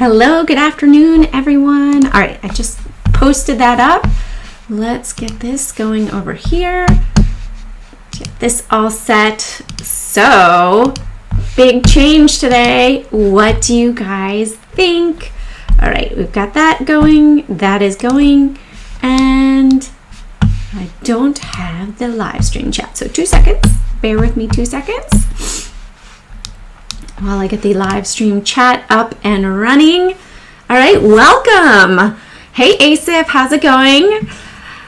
Hello, good afternoon, everyone. All right, I just posted that up. Let's get this going over here. Get this all set. So, big change today. What do you guys think? All right, we've got that going. That is going. And I don't have the live stream chat. So 2 seconds. Bear with me 2 seconds while I get the live stream chat up and running. All right, welcome. Hey, Asif, how's it going?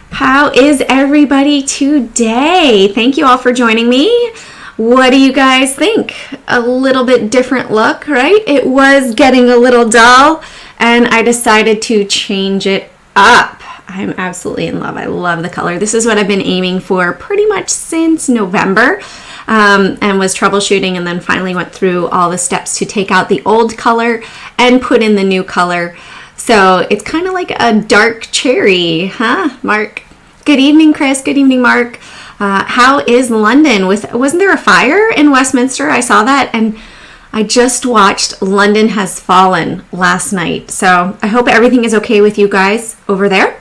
How is everybody today? Thank you all for joining me. What do you guys think? A little bit different look, right? It was getting a little dull, and I decided to change it up. I'm absolutely in love. I love the color. This is what I've been aiming for pretty much since November. And was troubleshooting, and then finally went through all the steps to take out the old color and put in the new color. So it's kind of like a dark cherry, huh, Mark? Good evening, Chris. Good evening, Mark. How is London? Wasn't there a fire in Westminster? I saw that, and I just watched London Has Fallen last night. So I hope everything is okay with you guys over there.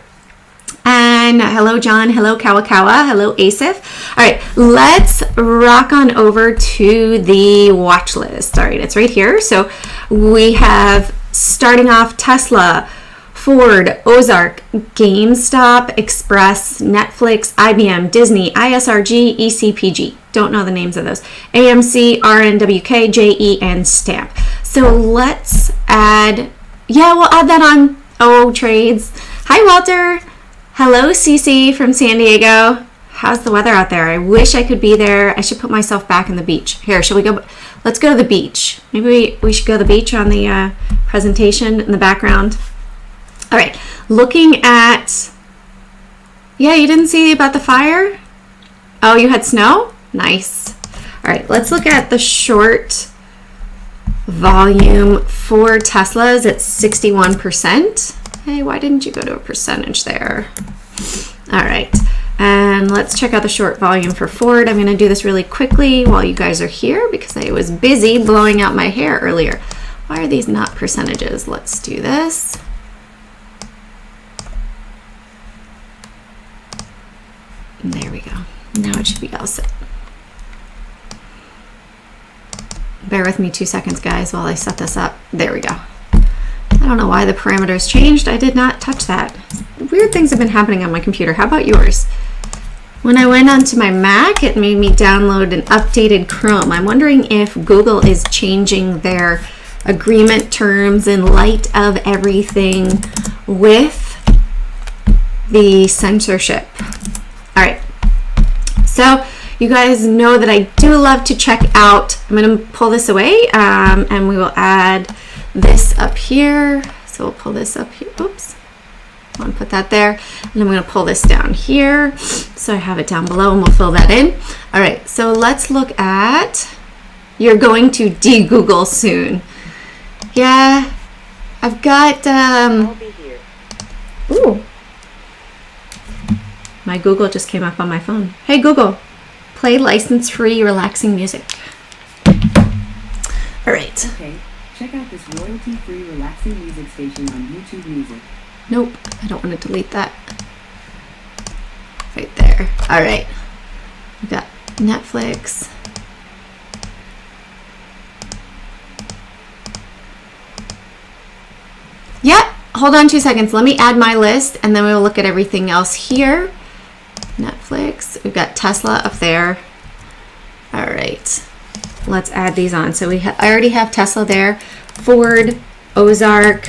And hello, John. Hello, Kawakawa. Hello, Asif. All right, let's rock on over to the watch list. All right, it's right here. So we have, starting off, Tesla, Ford, Ozark, GameStop, Express, Netflix, IBM, Disney, ISRG, ECPG. Don't know the names of those. AMC, RNWK, JE, and Stamp. So let's add, we'll add that on O Trades. Hi, Walter. Hello, Cece from San Diego. How's the weather out there? I wish I could be there. I should put myself back in the beach. Here, shall we go? Let's go to the beach. Maybe we should go to the beach on the presentation in the background. All right, looking at, you didn't see about the fire? Oh, you had snow? Nice. All right, let's look at the short volume for Teslas at 61%. Hey, why didn't you go to a percentage there? All right, and let's check out the short volume for Ford. I'm gonna do this really quickly while you guys are here because I was busy blowing out my hair earlier. Why are these not percentages? Let's do this. There we go. Now it should be all set. Bear with me 2 seconds, guys, while I set this up. There we go. I don't know why the parameters changed. I did not touch that. Weird things have been happening on my computer. How about yours? When I went onto my Mac, it made me download an updated Chrome. I'm wondering if Google is changing their agreement terms in light of everything with the censorship. All right. So you guys know that I do love to check out. I'm going to pull this away, and we will add this up here. So we'll pull this up here. Oops. I want to put that there. And I'm going to pull this down here. So I have it down below, and we'll fill that in. All right. So let's look at, you're going to de-Google soon. Yeah. I've got, I'll be here. Ooh. My Google just came up on my phone. Hey, Google, play license-free relaxing music. All right. Okay. Check out this royalty-free relaxing music station on YouTube Music. Nope, I don't want to delete that. Right there. All right. We've got Netflix. Yeah, hold on 2 seconds. Let me add my list, and then we'll look at everything else here. Netflix. We've got Tesla up there. All right. Let's add these on. So I already have Tesla there. Ford, Ozark,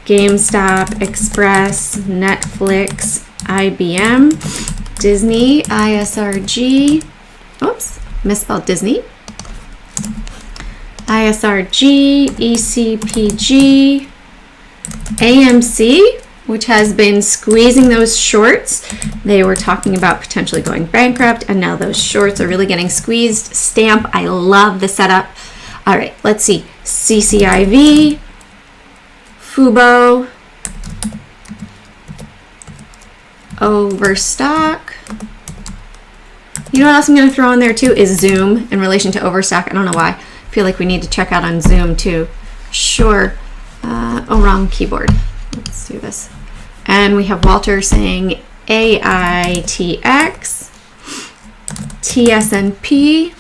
GameStop, Express, Netflix, IBM, Disney, ISRG. Oops, misspelled Disney. ISRG, ECPG, AMC, which has been squeezing those shorts. They were talking about potentially going bankrupt, and now those shorts are really getting squeezed. Stamp, I love the setup. All right, let's see. CCIV, Fubo, Overstock. You know what else I'm going to throw in there too is Zoom in relation to Overstock. I don't know why. I feel like we need to check out on Zoom too. Sure. Wrong keyboard. Let's do this. And we have Walter saying Aitx, TSNP,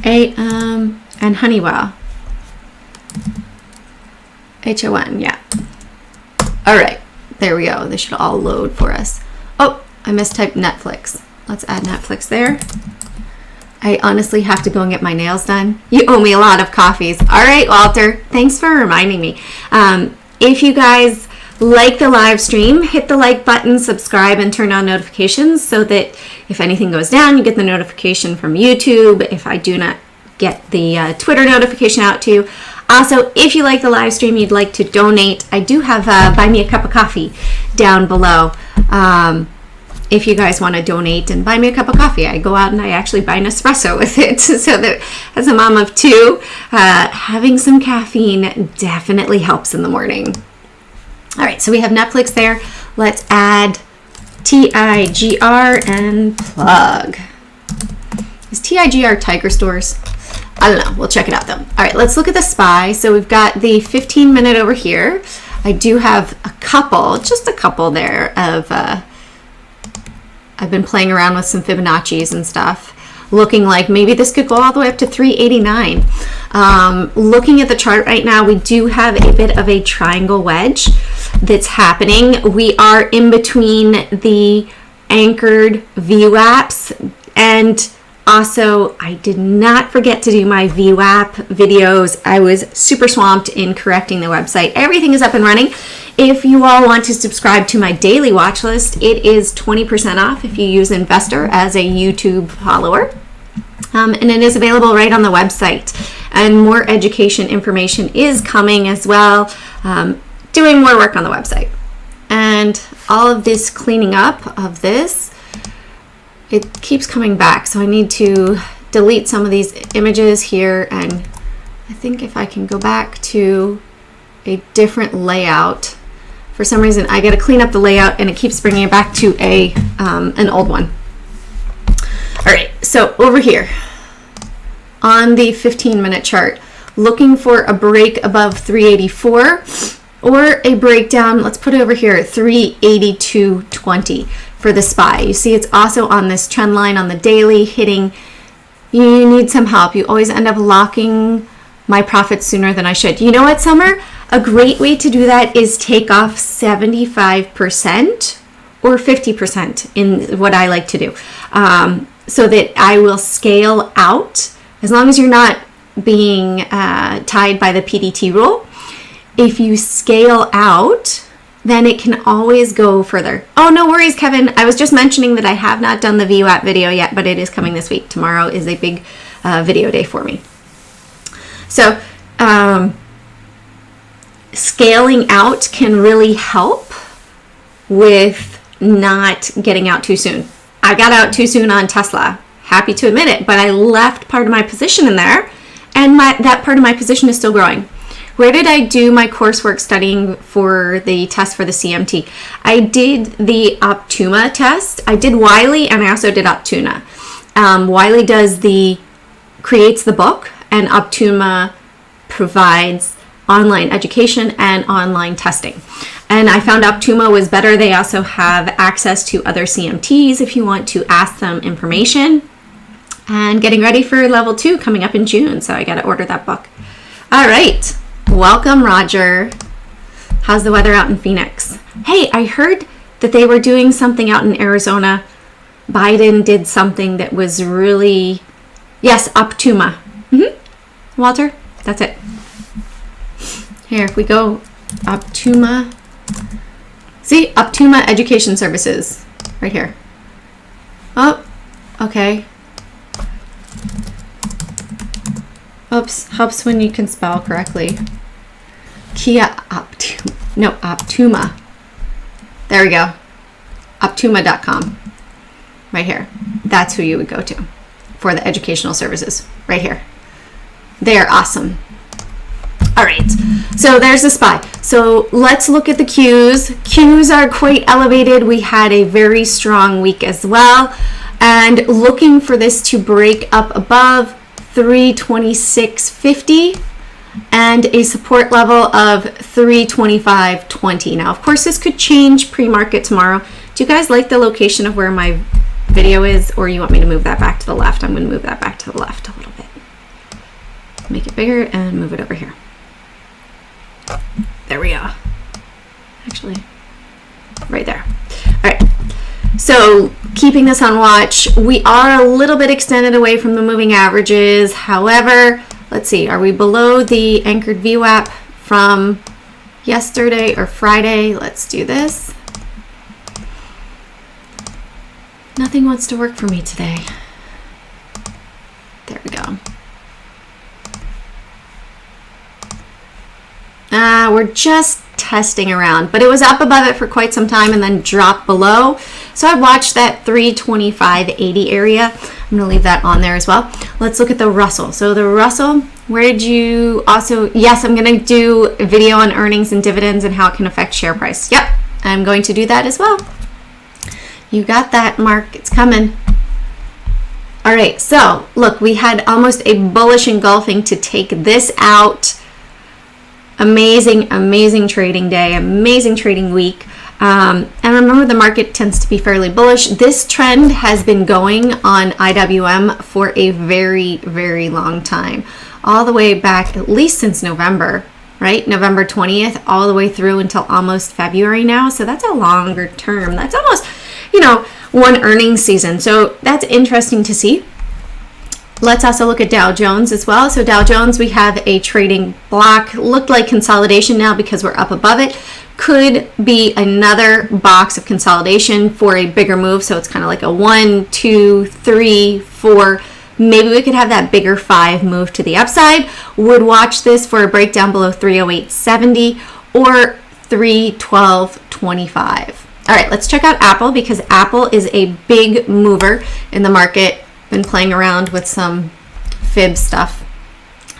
and Honeywell. HON, yeah. All right, there we go. They should all load for us. Oh, I mistyped Netflix. Let's add Netflix there. I honestly have to go and get my nails done. You owe me a lot of coffees. All right, Walter, thanks for reminding me. If you guys like the live stream, hit the like button, subscribe, and turn on notifications so that if anything goes down, you get the notification from YouTube. If I do not get the Twitter notification out to you. Also, if you like the live stream, you'd like to donate, I do have Buy Me a Cup of Coffee down below. If you guys want to donate and buy me a cup of coffee, I go out and I actually buy an espresso with it. So that as a mom of two, having some caffeine definitely helps in the morning. All right, so we have Netflix there. Let's add TIGR and plug. Is TIGR Tiger Stores? I don't know. We'll check it out though. All right, let's look at the SPY. So we've got the 15-minute over here. I do have a couple, just a couple there of... I've been playing around with some Fibonacci's and stuff, looking like maybe this could go all the way up to 389. Looking at the chart right now, we do have a bit of a triangle wedge that's happening. We are in between the anchored VWAPs, and also I did not forget to do my VWAP videos. I was super swamped in correcting the website. Everything is up and running. If you all want to subscribe to my daily watch list, it is 20% off if you use Investor as a YouTube follower. And it is available right on the website. And more education information is coming as well. Doing more work on the website. And all of this cleaning up of this, it keeps coming back. So I need to delete some of these images here. And I think if I can go back to a different layout, for some reason, I got to clean up the layout and it keeps bringing it back to an old one. All right, so over here on the 15-minute chart, looking for a break above 384 or a breakdown, let's put it over here at 382.20 for the SPY. You see it's also on this trend line on the daily hitting. You need some help. You always end up locking my profits sooner than I should. You know what, Summer? A great way to do that is take off 75% or 50% in what I like to do, so that I will scale out as long as you're not being tied by the PDT rule. If you scale out, then it can always go further. Oh, no worries, Kevin. I was just mentioning that I have not done the VWAP video yet, but it is coming this week. Tomorrow is a big video day for me. So, scaling out can really help with not getting out too soon. I got out too soon on Tesla. Happy to admit it, but I left part of my position in there, and that part of my position is still growing. Where did I do my coursework studying for the test for the CMT? I did the Optuma test. I did Wiley, and I also did Optuna. Wiley creates the book, and Optuma provides online education and online testing. And I found Optuma was better. They also have access to other CMTs if you want to ask them information. And getting ready for level 2 coming up in June. So I got to order that book. All right. Welcome, Roger. How's the weather out in Phoenix? Hey, I heard that they were doing something out in Arizona. Biden did something that was really, yes, Optuma. Walter, that's it. Here, if we go Optuma, see, Optuma Education Services, right here. Oh, okay. Oops, helps when you can spell correctly. Optuma. There we go. Optuma.com. Right here. That's who you would go to for the educational services. Right here. They are awesome. All right, so there's the SPY. So let's look at the Qs. Qs are quite elevated. We had a very strong week as well. And looking for this to break up above 326.50. and a support level of 325.20. Now, of course, this could change pre-market tomorrow. Do you guys like the location of where my video is, or you want me to move that back to the left? I'm going to move that back to the left a little bit. Make it bigger and move it over here. There we go. Actually, right there. All right. So keeping this on watch, we are a little bit extended away from the moving averages. However, let's see, are we below the anchored VWAP from yesterday or Friday? Let's do this. Nothing wants to work for me today. There we go. We're just testing around, but it was up above it for quite some time and then dropped below. So I watched that 325.80 area. I'm going to leave that on there as well. Let's look at the Russell. So the Russell, where did you also, yes, I'm going to do a video on earnings and dividends and how it can affect share price. Yep, I'm going to do that as well. You got that, Mark. It's coming. All right, so look, we had almost a bullish engulfing to take this out. Amazing, amazing trading day, amazing trading week. And remember, the market tends to be fairly bullish. This trend has been going on IWM for a very, very long time, all the way back at least since November, right? November 20th, all the way through until almost February now. So that's a longer term. That's almost, one earnings season. So that's interesting to see. Let's also look at Dow Jones as well. So Dow Jones, we have a trading block. Looked like consolidation now because we're up above it. Could be another box of consolidation for a bigger move. So it's kind of like a 1, 2, 3, 4. Maybe we could have that bigger 5 move to the upside. Would watch this for a breakdown below 308.70 or 312.25. All right, let's check out Apple, because Apple is a big mover in the market. Been playing around with some fib stuff,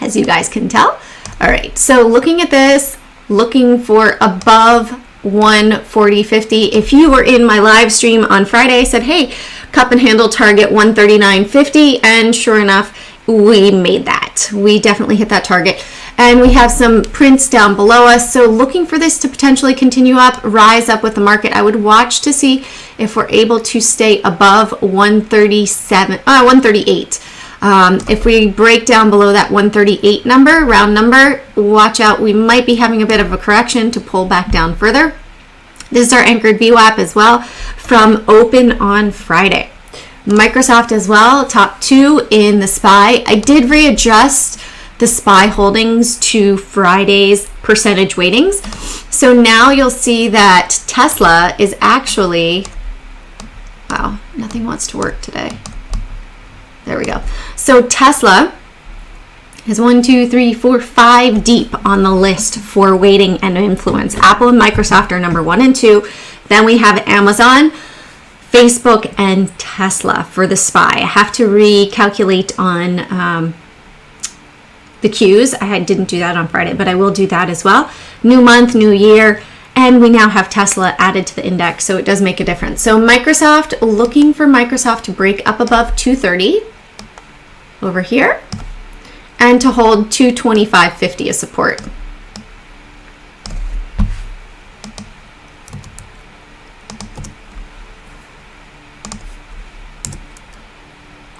as you guys can tell. All right, so looking at this, looking for above 140.50. If you were in my live stream on Friday, I said, hey, cup and handle target 139.50, and sure enough, we made that. We definitely hit that target. And we have some prints down below us. So looking for this to potentially continue up, rise up with the market. I would watch to see if we're able to stay above 138. If we break down below that 138 number, round number, watch out. We might be having a bit of a correction to pull back down further. This is our anchored VWAP as well from open on Friday. Microsoft as well, top 2 in the SPY. I did readjust the SPY holdings to Friday's percentage weightings. So now you'll see that Tesla is actually, wow, nothing wants to work today. There we go. So Tesla is 1, 2, 3, 4, 5 deep on the list for weighting and influence. Apple and Microsoft are number 1 and 2. Then we have Amazon, Facebook, and Tesla for the SPY. I have to recalculate on the Qs. I didn't do that on Friday, but I will do that as well. New month, new year, and we now have Tesla added to the index, so it does make a difference. So Microsoft, looking for Microsoft to break up above 230 over here and to hold 225.50 as support.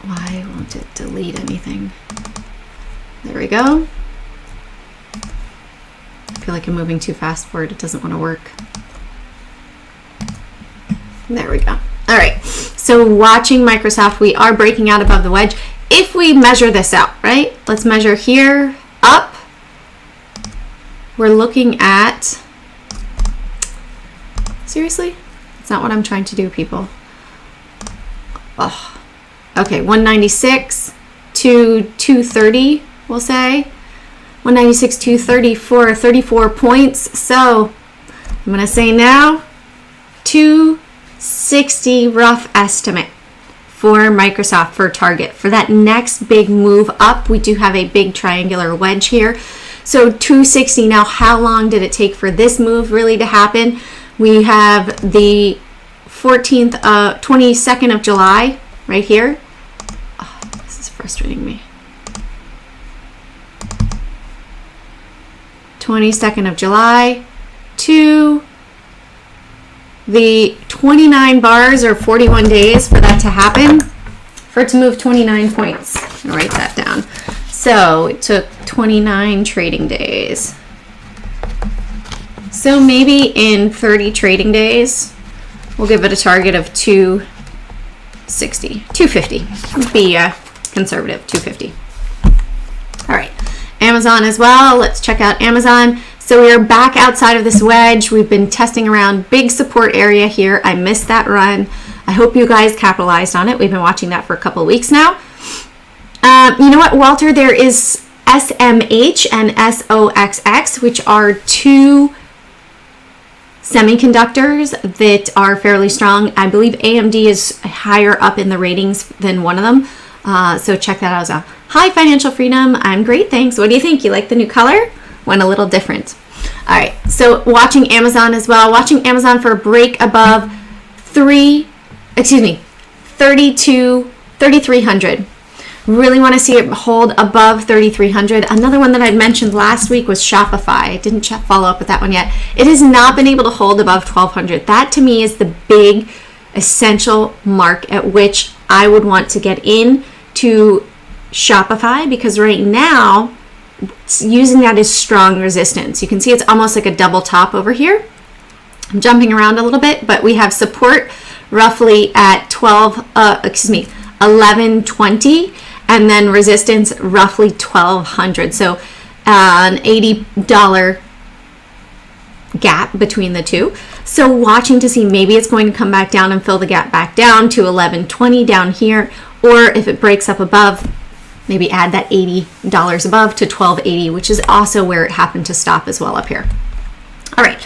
Why won't it delete anything? There we go. I feel like I'm moving too fast for it. It doesn't want to work. There we go. All right. So watching Microsoft, we are breaking out above the wedge. If we measure this out, right? Let's measure here up. We're looking at, seriously? That's not what I'm trying to do, people. Oh. Okay, 196 to 230. We'll say 196, 230 for 34 points. So I'm going to say now 260 rough estimate for Microsoft for target. For that next big move up, we do have a big triangular wedge here. So 260. Now, how long did it take for this move really to happen? We have the 22nd of July right here. Oh, this is frustrating me. 22nd of July to the 29 bars or 41 days for that to happen, for it to move 29 points. I'll write that down. So it took 29 trading days. So maybe in 30 trading days, we'll give it a target of 260, 250. Let's be conservative, 250. All right, Amazon as well. Let's check out Amazon. So we are back outside of this wedge. We've been testing around big support area here. I missed that run. I hope you guys capitalized on it. We've been watching that for a couple of weeks now. You know what, Walter? There is SMH and SOXX, which are two semiconductors that are fairly strong. I believe AMD is higher up in the ratings than one of them. So check that out as well. Hi, Financial Freedom. I'm great, thanks. What do you think? You like the new color? Went a little different. All right, so watching Amazon as well. Watching Amazon for a break above 3,300. Really want to see it hold above 3,300. Another one that I mentioned last week was Shopify. I didn't follow up with that one yet. It has not been able to hold above 1,200. That to me is the big essential mark at which I would want to get in to Shopify, because right now using that as strong resistance. You can see it's almost like a double top over here. I'm jumping around a little bit, but we have support roughly at 1120, and then resistance roughly 1200. So an $80 gap between the two. So watching to see maybe it's going to come back down and fill the gap back down to 1120 down here, or if it breaks up above, maybe add that $80 above to 1280, which is also where it happened to stop as well up here. All right,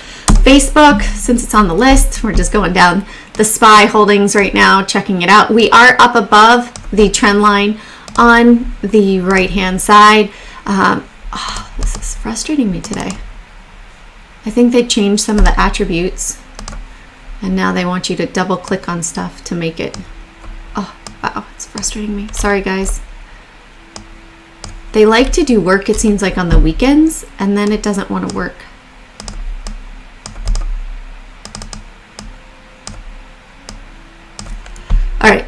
Facebook, since it's on the list, we're just going down the SPY holdings right now, checking it out. We are up above the trend line on the right-hand side. This is frustrating me today. I think they changed some of the attributes, and now they want you to double click on stuff to make it. Oh, wow, it's frustrating me. Sorry, guys. They like to do work, it seems like, on the weekends, and then it doesn't want to work. All right,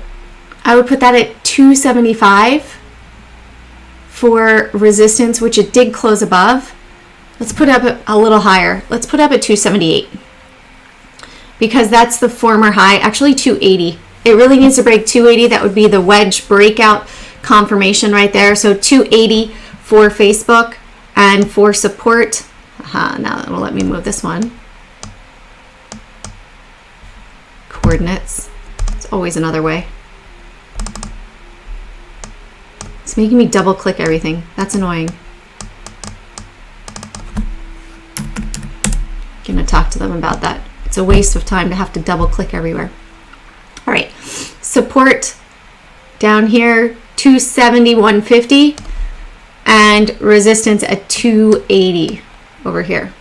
I would put that at 275 for resistance, which it did close above. Let's put it up a little higher. Let's put it up at 278, because that's the former high, actually 280. It really needs to break 280. That would be the wedge breakout confirmation right there. So 280 for Facebook, and for support. Now it'll let me move this one. Coordinates. It's always another way. It's making me double click everything. That's annoying. Gonna talk to them about that. It's a waste of time to have to double click everywhere. All right, support down here, 270, 150, and resistance at 280 over here.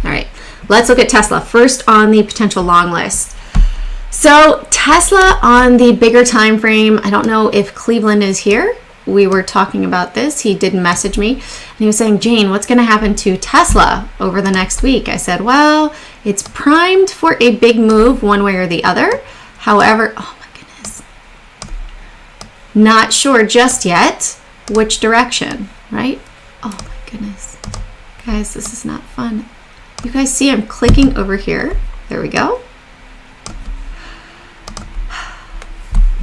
All right, let's look at Tesla first on the potential long list. So Tesla on the bigger time frame, I don't know if Cleveland is here. We were talking about this. He did message me, and he was saying, Jane, what's going to happen to Tesla over the next week? I said, well, it's primed for a big move one way or the other. However, oh my goodness, not sure just yet which direction, right? Oh my goodness. Guys, this is not fun. You guys see I'm clicking over here. There we go.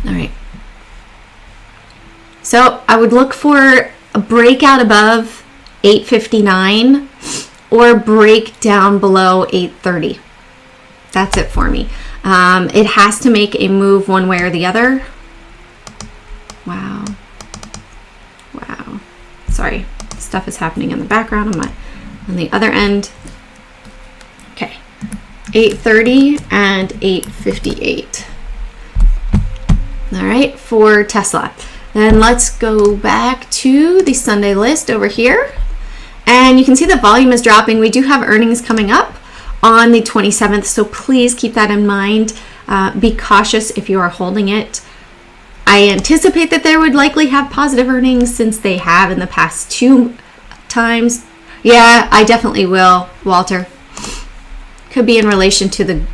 All right. So I would look for a breakout above 859 or break down below 830. That's it for me. It has to make a move one way or the other. Wow. Wow. Sorry, stuff is happening in the background on the other end. Okay, 830 and 858. All right, for Tesla. Then let's go back to the Sunday list over here. And you can see the volume is dropping. We do have earnings coming up on the 27th, so please keep that in mind. Be cautious if you are holding it. I anticipate that they would likely have positive earnings, since they have in the past two times. Yeah, I definitely will, Walter. Could be in relation to the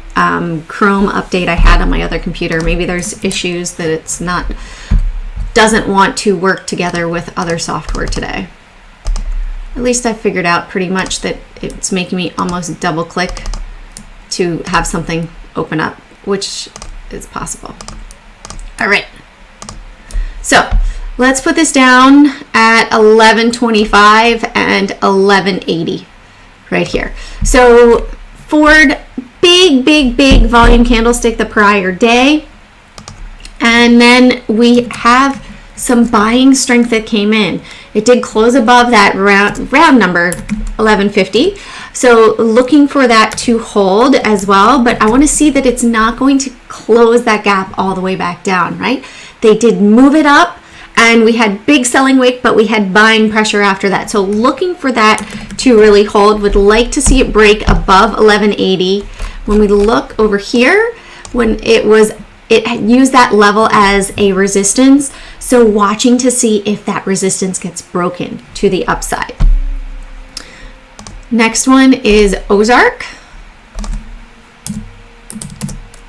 Chrome update I had on my other computer. Maybe there's issues that it's not, doesn't want to work together with other software today. At least I figured out pretty much that it's making me almost double click to have something open up, which is possible. All right. So let's put this down at 1125 and 1180 right here. So Ford, big volume candlestick the prior day. And then we have some buying strength that came in. It did close above that round number 1150. So looking for that to hold as well, but I want to see that it's not going to close that gap all the way back down, right? They did move it up and we had big selling wick, but we had buying pressure after that. So looking for that to really hold, would like to see it break above 1180. When we look over here, when it used that level as a resistance. So watching to see if that resistance gets broken to the upside. Next one is Ozark.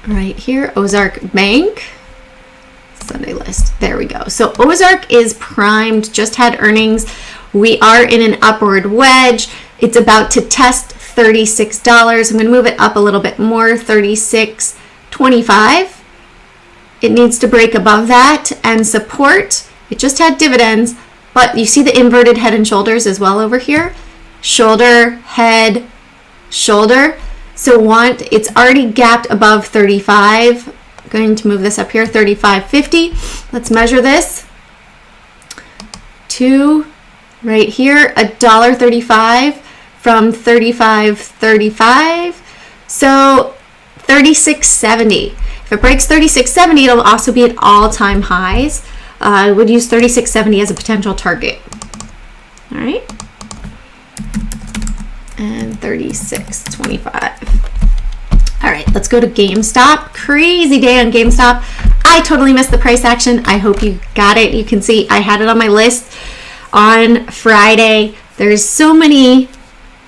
Right here, Ozark Bank. Sunday list. There we go. So Ozark is primed, just had earnings. We are in an upward wedge. It's about to test $36. I'm going to move it up a little bit more, $36.25. It needs to break above that and support. It just had dividends, but you see the inverted head and shoulders as well over here. Shoulder, head, shoulder. So it's already gapped above 35. I'm going to move this up here, 35.50. Let's measure this to right here, $1.35 from 35.35. So 36.70. If it breaks 36.70, it'll also be at all-time highs. I would use 36.70 as a potential target. All right. And 36.25. All right, let's go to GameStop. Crazy day on GameStop. I totally missed the price action. I hope you got it. You can see I had it on my list on Friday. There's so many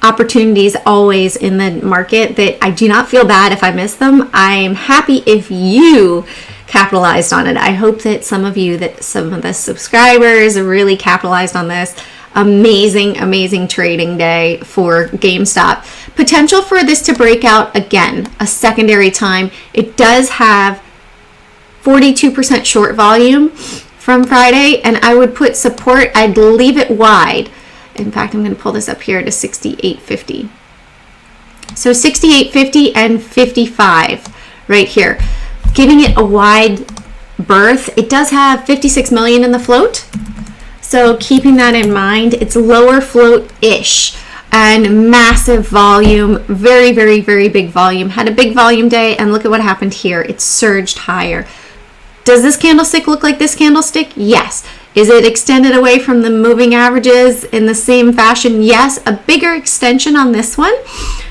opportunities always in the market that I do not feel bad if I miss them. I'm happy if you capitalized on it. I hope that some of the subscribers really capitalized on this. Amazing trading day for GameStop. Potential for this to break out again, a secondary time. It does have 42% short volume from Friday, and I would put support, I'd leave it wide. In fact, I'm going to pull this up here to 68.50. So 68.50 and 55 right here. Giving it a wide berth. It does have 56 million in the float. So keeping that in mind, it's lower float-ish and massive volume, very big volume. Had a big volume day, and look at what happened here. It surged higher. Does this candlestick look like this candlestick? Yes. Is it extended away from the moving averages in the same fashion? Yes. A bigger extension on this one.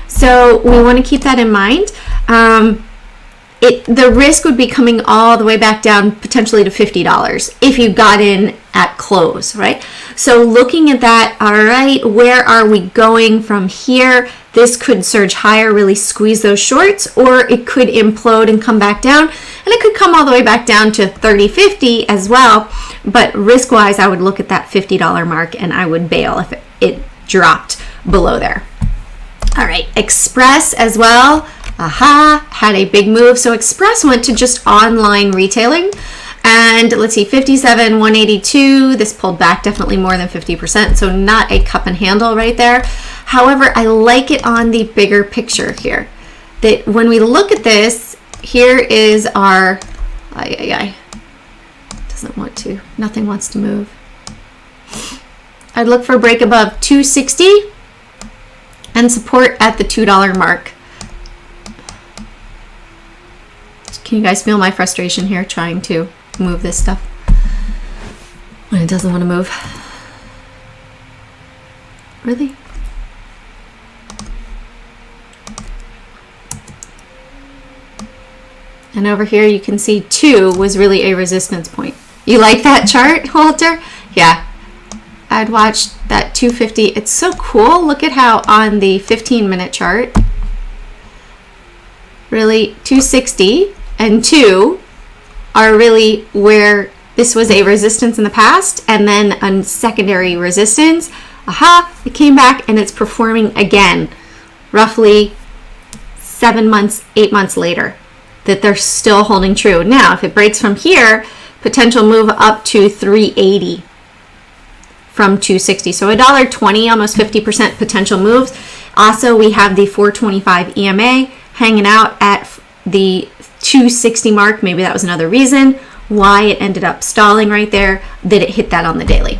So we want to keep that in mind. The risk would be coming all the way back down potentially to $50 if you got in at close, right? So looking at that, all right, where are we going from here? This could surge higher, really squeeze those shorts, or it could implode and come back down, and it could come all the way back down to 30.50 as well. But risk-wise, I would look at that $50 mark and I would bail if it dropped below there. All right, Express as well. Had a big move. So Express went to just online retailing. And let's see, 57,182. This pulled back definitely more than 50%. So not a cup and handle right there. However, I like it on the bigger picture here. That when we look at this, here is our, doesn't want to, nothing wants to move. I'd look for a break above 260 and support at the $2 mark. Can you guys feel my frustration here trying to move this stuff when it doesn't want to move? Really? And over here you can see 2 was really a resistance point. You like that chart, Walter? Yeah. I'd watch that 250. It's so cool. Look at how on the 15-minute chart, really 260 and 2 are really where this was a resistance in the past, and then a secondary resistance. Aha, it came back and it's performing again, roughly 7 months, 8 months later, that they're still holding true. Now, if it breaks from here, potential move up to 380 from 260. So $1.20, almost 50% potential moves. Also, we have the 425 EMA hanging out at the 260 mark. Maybe that was another reason why it ended up stalling right there, that it hit that on the daily.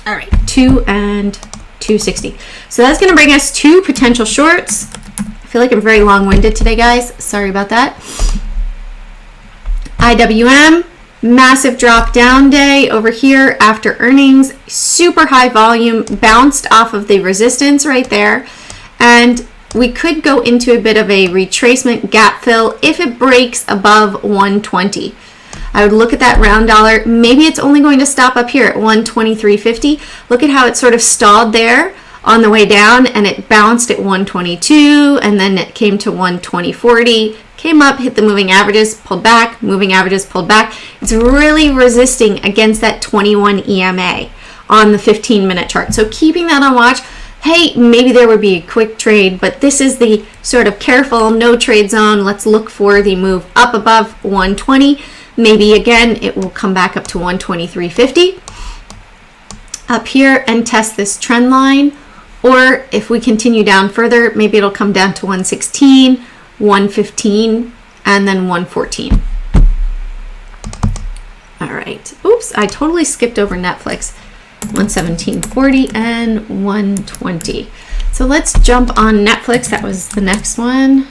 All right, 2 and 260. So that's going to bring us to potential shorts. I feel like I'm very long-winded today, guys. Sorry about that. IWM, massive drop down day over here after earnings. Super high volume, bounced off of the resistance right there. And we could go into a bit of a retracement gap fill if it breaks above 120. I would look at that round dollar. Maybe it's only going to stop up here at 123.50. Look at how it sort of stalled there on the way down, and it bounced at 122, and then it came to 120.40, came up, hit the moving averages, pulled back, moving averages, pulled back. It's really resisting against that 21 EMA on the 15-minute chart. So keeping that on watch. Hey, maybe there would be a quick trade, but this is the sort of careful no trade zone. Let's look for the move up above 120. Maybe again, it will come back up to 123.50 up here and test this trend line. Or if we continue down further, maybe it'll come down to 116, 115, and then 114. All right. Oops, I totally skipped over Netflix. 117.40 and 120. So let's jump on Netflix. That was the next one.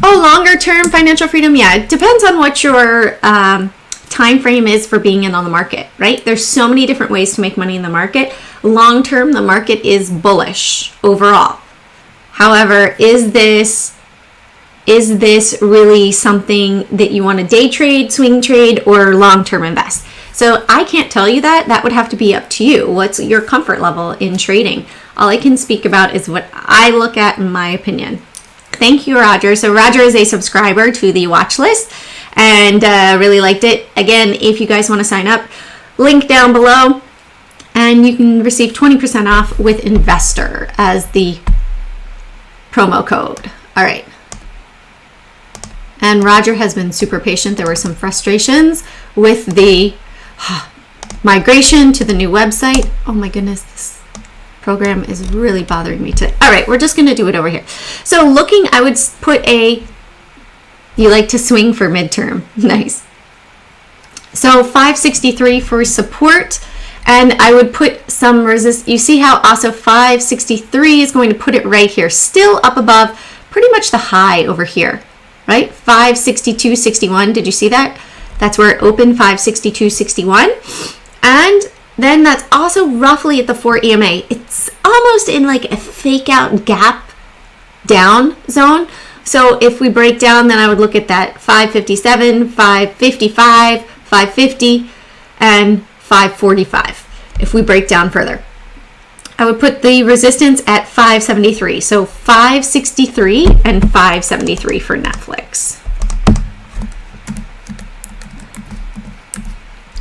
Oh, longer term financial freedom. Yeah, it depends on what your time frame is for being in on the market, right? There's so many different ways to make money in the market. Long term, the market is bullish overall. However, is this really something that you want to day trade, swing trade, or long term invest? So I can't tell you that. That would have to be up to you. What's your comfort level in trading? All I can speak about is what I look at in my opinion. Thank you, Roger. So Roger is a subscriber to the watch list and really liked it. Again, if you guys want to sign up, link down below, and you can receive 20% off with investor as the promo code. All right. And Roger has been super patient. There were some frustrations with the migration to the new website. Oh my goodness, this program is really bothering me today. All right, we're just going to do it over here. So looking, I would put a, you like to swing for midterm. Nice. So 563 for support, and I would put some resist. You see how also 563 is going to put it right here, still up above pretty much the high over here, right? 562.61. Did you see that? That's where it opened, 562.61. And then that's also roughly at the 4 EMA. It's almost in like a fake out gap down zone. So if we break down, then I would look at that 557, 555, 550, and 545. If we break down further, I would put the resistance at 573. So 563 and 573 for Netflix.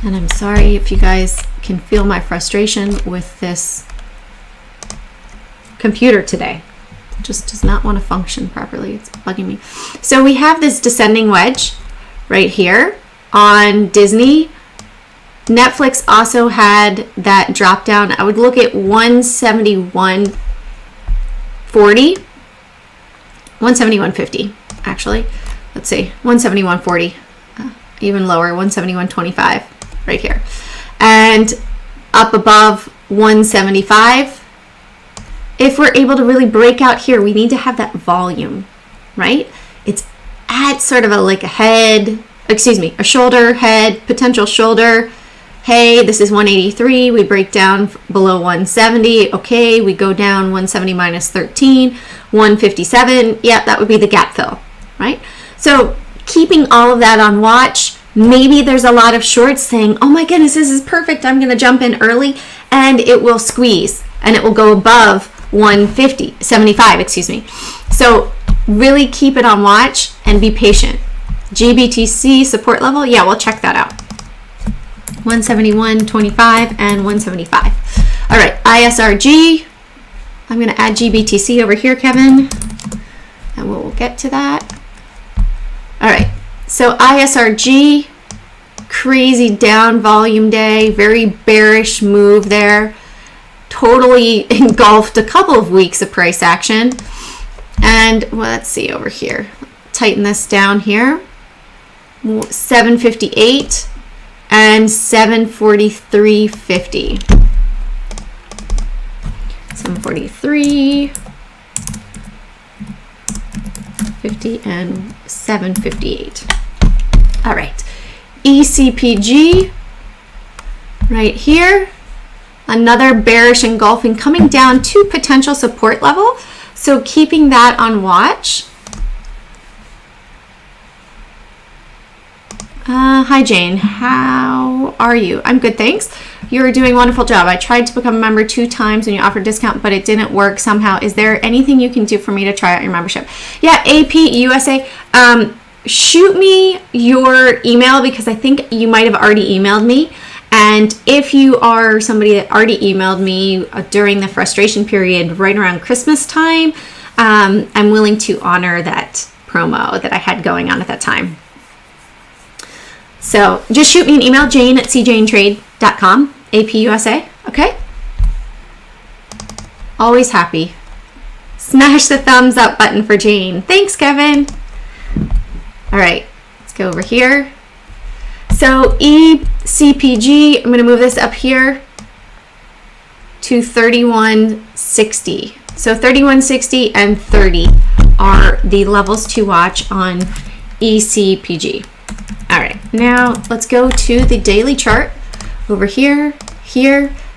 And I'm sorry if you guys can feel my frustration with this computer today. It just does not want to function properly. It's bugging me. So we have this descending wedge right here on Disney. Netflix also had that drop down. I would look at 171.40, 171.50 actually. Let's see, 171.40, even lower, 171.25 right here. And up above 175. If we're able to really break out here, we need to have that volume, right? It's at sort of a head, a shoulder, head, potential shoulder. Hey, this is 183. We break down below 170. Okay, we go down 170 minus 13, 157. Yeah, that would be the gap fill, right? So keeping all of that on watch, maybe there's a lot of shorts saying, oh my goodness, this is perfect, I'm going to jump in early, and it will squeeze and it will go above 75, excuse me. So really keep it on watch and be patient. GBTC support level, yeah, we'll check that out. 171.25 and 175. All right, ISRG. I'm going to add GBTC over here, Kevin, and we'll get to that. All right, so ISRG, crazy down volume day, very bearish move there. Totally engulfed a couple of weeks of price action. And well, let's see over here. Tighten this down here. 758 and 743.50. 743.50 and 758. All right. ECPG right here. Another bearish engulfing coming down to potential support level. So keeping that on watch. Hi Jane, how are you? I'm good, thanks. You're doing a wonderful job. I tried to become a member 2 times and you offered discount, but it didn't work somehow. Is there anything you can do for me to try out your membership? Yeah, APUSA, shoot me your email because I think you might have already emailed me. And if you are somebody that already emailed me during the frustration period right around Christmas time, I'm willing to honor that promo that I had going on at that time. So just shoot me an email, jane@cjanetrade.com, APUSA, okay? Always happy. Smash the thumbs up button for Jane. Thanks, Kevin. All right, let's go over here. So ECPG, I'm going to move this up here to 3160. So 3160 and 30 are the levels to watch on ECPG. All right, now let's go to the daily chart over here,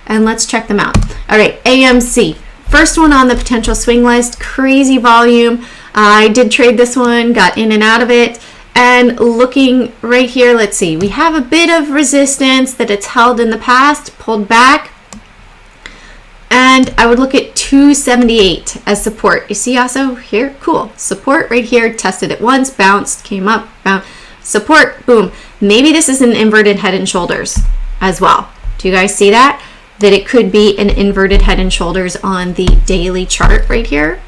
and let's check them out. All right, AMC, first one on the potential swing list, crazy volume. I did trade this one, got in and out of it. And looking right here, let's see, we have a bit of resistance that it's held in the past, pulled back. And I would look at 278 as support. You see also here, cool, support right here, tested it once, bounced, came up, bounced, support, boom. Maybe this is an inverted head and shoulders as well. Do you guys see that? That it could be an inverted head and shoulders on the daily chart right here.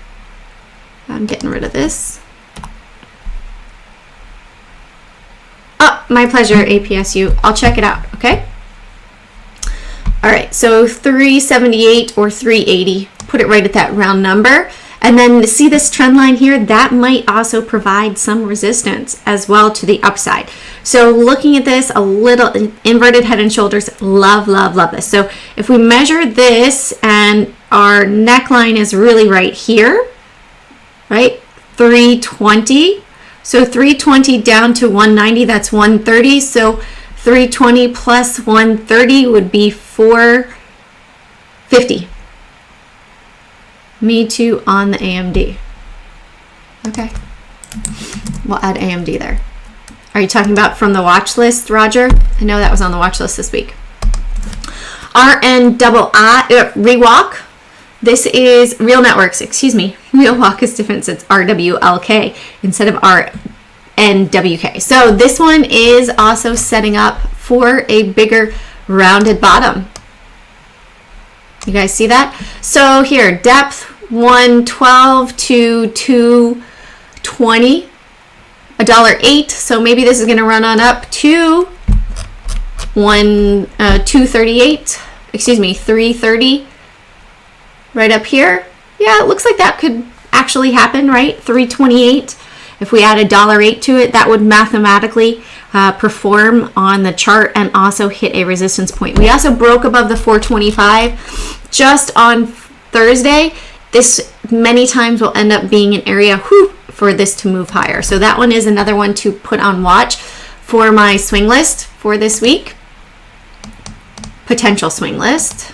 I'm getting rid of this. Oh, my pleasure, APSU. I'll check it out, okay? All right, so 378 or 380, put it right at that round number. And then see this trend line here, that might also provide some resistance as well to the upside. So looking at this, a little inverted head and shoulders, love, love, love this. So if we measure this and our neckline is really right here, right? 320. So 320 down to 190, that's 130. So 320 plus 130 would be 450. Me too on the AMD. Okay. We'll add AMD there. Are you talking about from the watch list, Roger? I know that was on the watch list this week. RNII, Rewalk. This is Real Networks, excuse me. Real Walk is different, so it's RWLK instead of RNWK. So this one is also setting up for a bigger rounded bottom. You guys see that? So here, depth 112 to 220, $1.08. So maybe this is going to run on up to 238. Excuse me, 330. Right up here. Yeah, it looks like that could actually happen, right? 328. If we add $1.08 to it, that would mathematically perform on the chart and also hit a resistance point. We also broke above the 425 just on Thursday. This many times will end up being an area for this to move higher. So that one is another one to put on watch for my swing list for this week. Potential swing list.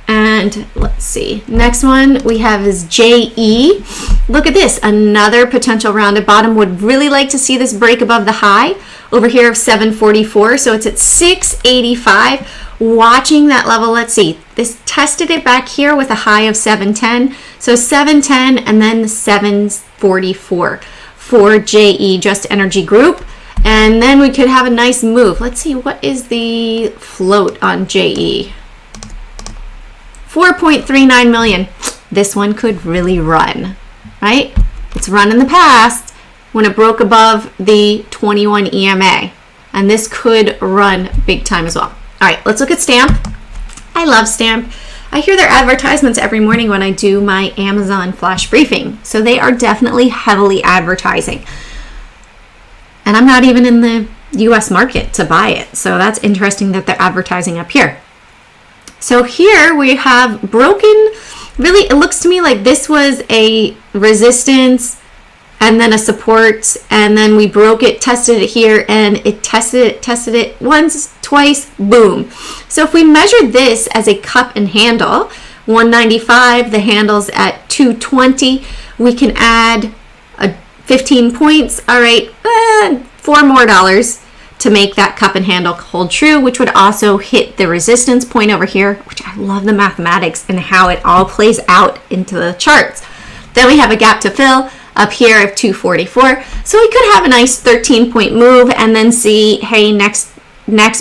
And And let's see, next one we have is JE. Look at this, another potential rounded bottom. Would really like to see this break above the high over here of 744. So it's at 685. Watching that level, let's see, this tested it back here with a high of 710. So 710 and then 744 for JE, Just Energy Group. And then we could have a nice move. Let's see, what is the float on JE? 4.39 million. This one could really run, right? It's run in the past when it broke above the 21 EMA. And this could run big time as well. All right, let's look at Stamp. I love Stamp. I hear their advertisements every morning when I do my Amazon flash briefing. So they are definitely heavily advertising. And I'm not even in the US market to buy it. So that's interesting that they're advertising up here. So here we have broken, really it looks to me like this was a resistance and then a support, and then we broke it, tested it here, and it tested it once, twice, boom. So if we measure this as a cup and handle, 195, the handle's at 220, we can add 15 points, all right, $4 more to make that cup and handle hold true, which would also hit the resistance point over here, which I love the mathematics and how it all plays out into the charts. Then we have a gap to fill up here of 244. So we could have a nice 13-point move and then see, hey, next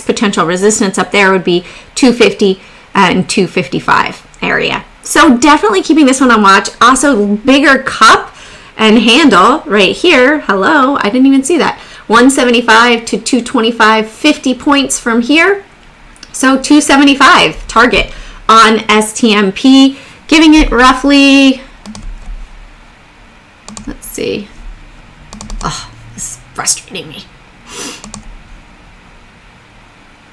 potential resistance up there would be 250 and 255 area. So definitely keeping this one on watch. Also bigger cup and handle right here. Hello, I didn't even see that. 175 to 225, 50 points from here. So 275 target on STMP, giving it roughly, let's see. Oh, this is frustrating me.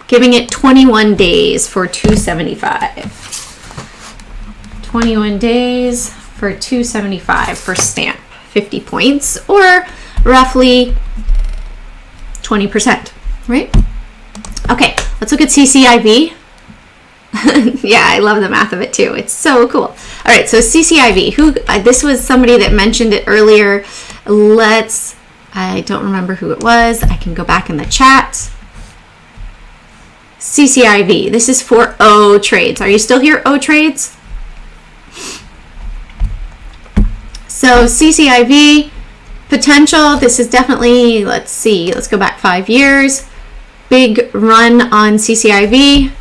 Giving it 21 days for 275. 21 days for 275 for Stamp. 50 points or roughly 20%, right? Okay, let's look at CCIV. Yeah, I love the math of it too. It's so cool. All right, so CCIV, this was somebody that mentioned it earlier. I don't remember who it was. I can go back in the chat. CCIV, this is for O trades. Are you still here, O trades? So CCIV potential, this is definitely, let's see, let's go back 5 years. Big run on CCIV.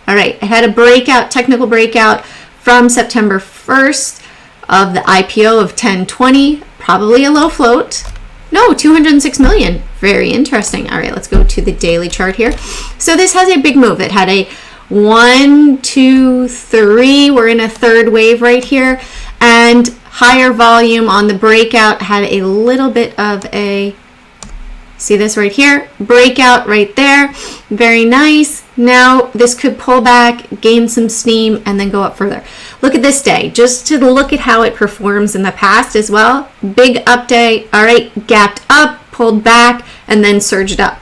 All right, I had a breakout, technical breakout from September 1st of the IPO of 1020, probably a low float. No, 206 million. Very interesting. All right, let's go to the daily chart here. So this has a big move. It had a 1, 2, 3. We're in a third wave right here. And higher volume on the breakout, had a little bit of a, see this right here, breakout right there, very nice. Now this could pull back, gain some steam, and then go up further. Look at this day, just to look at how it performs in the past as well. Big up day, all right, gapped up, pulled back, and then surged up.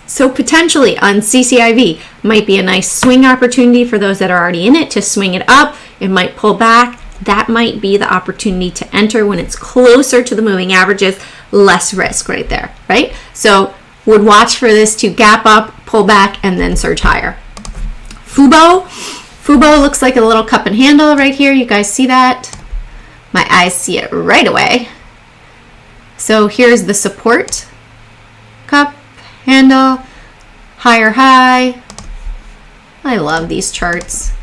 So potentially on CCIV might be a nice swing opportunity for those that are already in it to swing it up. It might pull back. That might be the opportunity to enter when it's closer to the moving averages, less risk right there, right? So would watch for this to gap up, pull back, and then surge higher. Fubo looks like a little cup and handle right here. You guys see that? My eyes see it right away. So here's the support, cup, handle, higher high. I love these charts.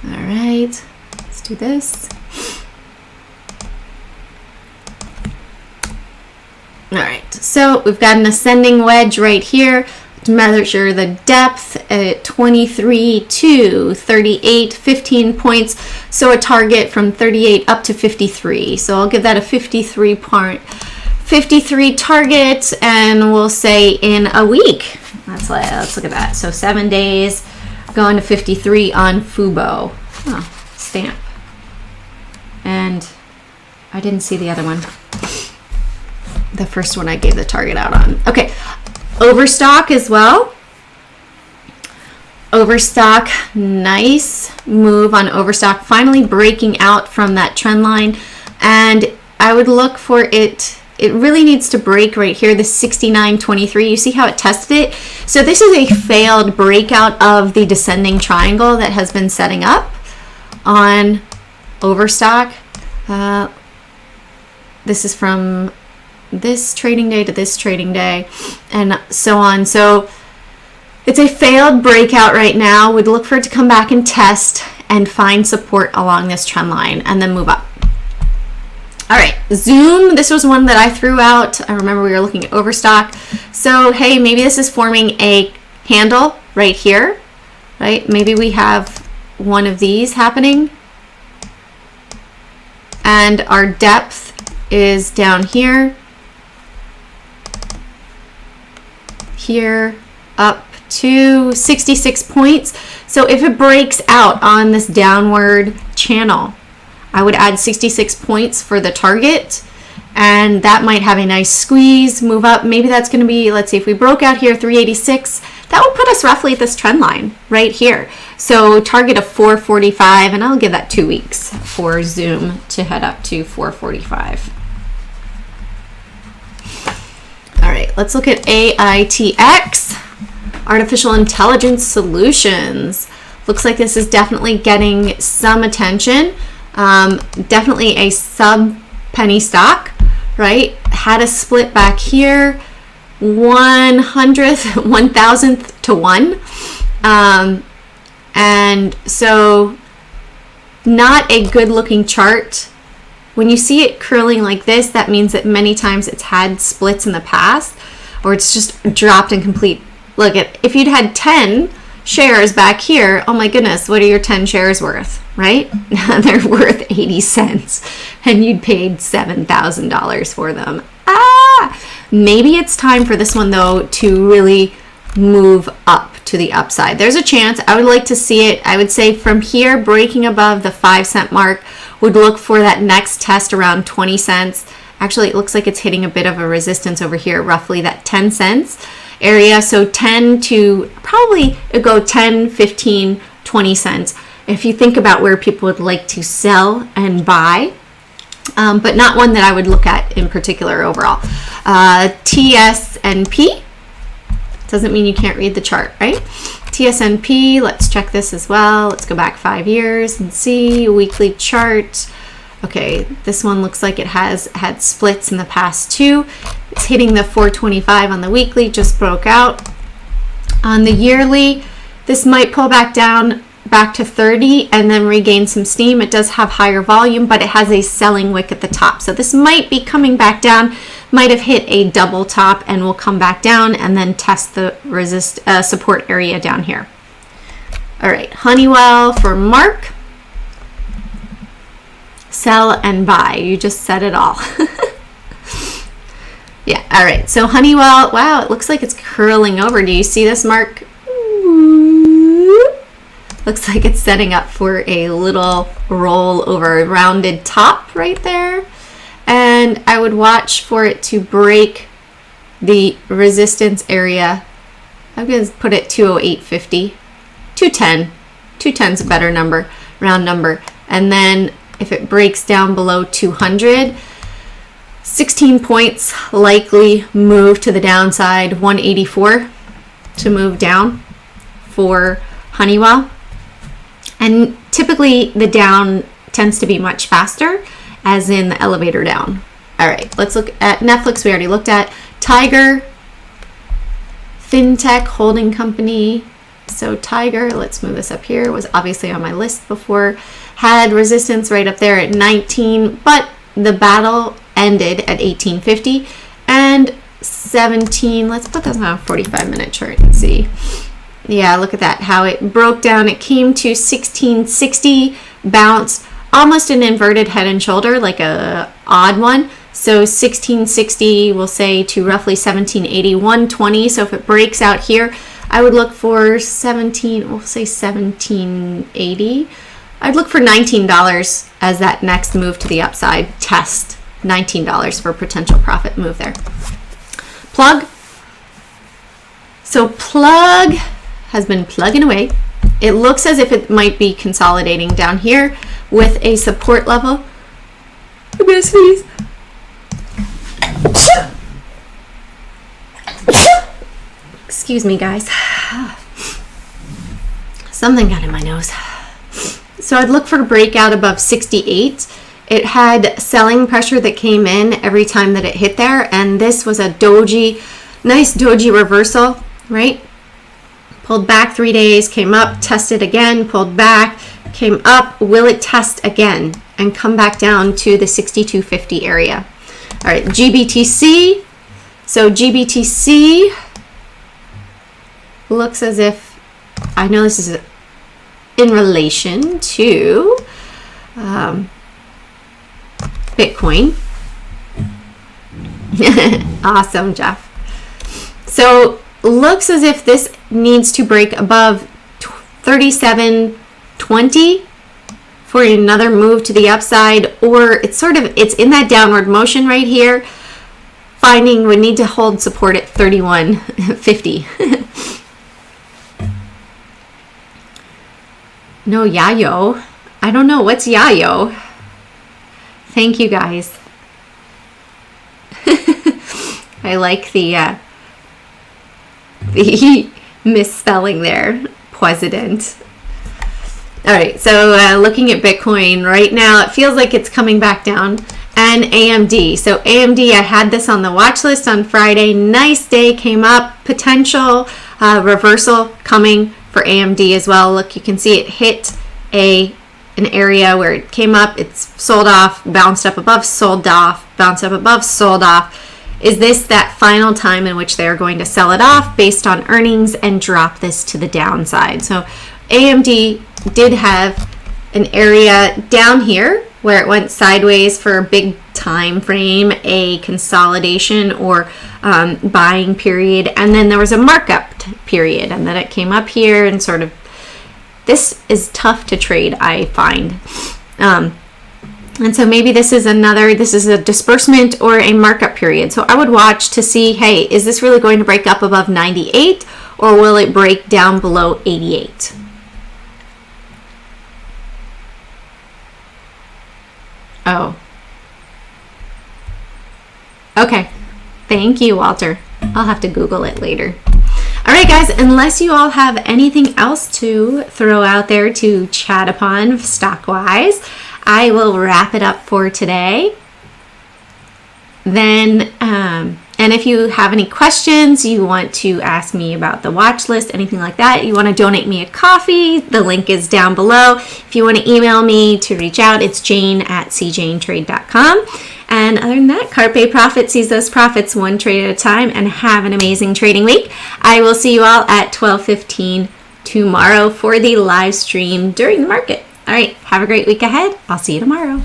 All right, let's do this. All right, so we've got an ascending wedge right here to measure the depth at 23 to 38, 15 points. So a target from 38 up to 53. So I'll give that a 53 target, and we'll say in a week. Let's look at that. So 7 days. Going to 53 on Fubo. Oh, Stamp. And I didn't see the other one. the first one I gave the target out on. Okay, overstock as well. Overstock, nice move on overstock, finally breaking out from that trend line. And I would look for it really needs to break right here, the 69.23. You see how it tested it? So this is a failed breakout of the descending triangle that has been setting up on overstock. This is from this trading day to this trading day and so on. So it's a failed breakout right now. We'd look for it to come back and test and find support along this trend line and then move up. All right, Zoom, this was one that I threw out. I remember we were looking at overstock. So, hey, maybe this is forming a handle right here, right? Maybe we have one of these happening. And our depth is down here, up to 66 points. So if it breaks out on this downward channel, I would add 66 points for the target, and that might have a nice squeeze, move up. Maybe that's going to be, let's see, if we broke out here 386, that would put us roughly at this trend line right here. So target of 445, and I'll give that 2 weeks for Zoom to head up to 445. All right, let's look at Aitx, Artificial Intelligence Solutions. Looks like this is definitely getting some attention. Definitely a sub penny stock, right? Had a split back here, 1,000th to 1. And so not a good looking chart. When you see it curling like this, that means that many times it's had splits in the past, or it's just dropped in complete. Look at, if you'd had 10 shares back here, oh my goodness, what are your 10 shares worth, right? They're worth 80 cents and you'd paid $7,000 for them. Maybe it's time for this one though to really move up to the upside. There's a chance. I would like to see it, I would say from here, breaking above the 5-cent mark, would look for that next test around 20 cents. Actually, it looks like it's hitting a bit of a resistance over here, roughly that 10 cents area. So 10 to probably go 10, 15, 20 cents. If you think about where people would like to sell and buy, but not one that I would look at in particular overall. TSNP, doesn't mean you can't read the chart, right? TSNP, let's check this as well. Let's go back 5 years and see weekly chart. Okay, this one looks like it has had splits in the past too. It's hitting the 425 on the weekly, just broke out. On the yearly, this might pull back down back to 30 and then regain some steam. It does have higher volume, but it has a selling wick at the top. So this might be coming back down, might have hit a double top and will come back down and then test the support area down here. All right, Honeywell for Mark. Sell and buy. You just said it all. Yeah, all right. So Honeywell, wow, it looks like it's curling over. Do you see this, Mark? Looks like it's setting up for a little roll over a rounded top right there. And I would watch for it to break the resistance area. I'm going to put it 208.50. 210. 210 is a better number, round number. And then if it breaks down below 200, 16 points likely move to the downside, 184 to move down for Honeywell. And typically the down tends to be much faster, as in the elevator down. All right, let's look at Netflix. We already looked at Tiger, FinTech holding company. So Tiger, let's move this up here, was obviously on my list before, had resistance right up there at 19, but the battle ended at 1850 and 17. Let's put this on a 45-minute chart and see. Yeah, look at that, how it broke down. It came to 1660, bounced, almost an inverted head and shoulder, like a odd one. So 1660, we'll say, to roughly 1780, 120. So if it breaks out here, I would look for 17, we'll say 1780. I'd look for $19 as that next move to the upside test $19 for potential profit move there. Plug. So plug has been plugging away. It looks as if it might be consolidating down here with a support level. I'm gonna sneeze. Excuse me, guys. Something got in my nose. So I'd look for a breakout above 68. It had selling pressure that came in every time that it hit there, and this was a nice doji reversal, right? Pulled back 3 days, came up, tested again, pulled back, came up. Will it test again and come back down to the 62.50 area? All right, GBTC. So GBTC looks as if, I know this is in relation to Bitcoin. Awesome, Jeff. So looks as if this needs to break above 37.20 for another move to the upside, or it's in that downward motion right here. Finding would need to hold support at 31.50. No, Yayo. I don't know. What's Yayo? Thank you, guys. I like the misspelling there. President. All right, so looking at Bitcoin right now, it feels like it's coming back down. And AMD. So AMD, I had this on the watch list on Friday. Nice day, came up. Potential reversal coming for AMD as well. Look, you can see it hit an area where it came up, it's sold off, bounced up above, sold off, bounced up above, sold off. Is this that final time in which they're going to sell it off based on earnings and drop this to the downside? So AMD did have an area down here where it went sideways for a big time frame, a consolidation or buying period, and then there was a markup period, and then it came up here and sort of, this is tough to trade, I find. And so maybe this is a disbursement or a markup period. So I would watch to see, hey, is this really going to break up above 98 or will it break down below 88? Oh. Okay. Thank you, Walter. I'll have to Google it later. All right, guys, unless you all have anything else to throw out there to chat upon stock-wise, I will wrap it up for today. Then, and if you have any questions, you want to ask me about the watch list, anything like that, you want to donate me a coffee, the link is down below. If you want to email me to reach out, it's jane@cjanetrade.com. And other than that, Carpe Profit, seize those profits one trade at a time, and have an amazing trading week. I will see you all at 12:15 tomorrow for the live stream during the market. All right, have a great week ahead. I'll see you tomorrow.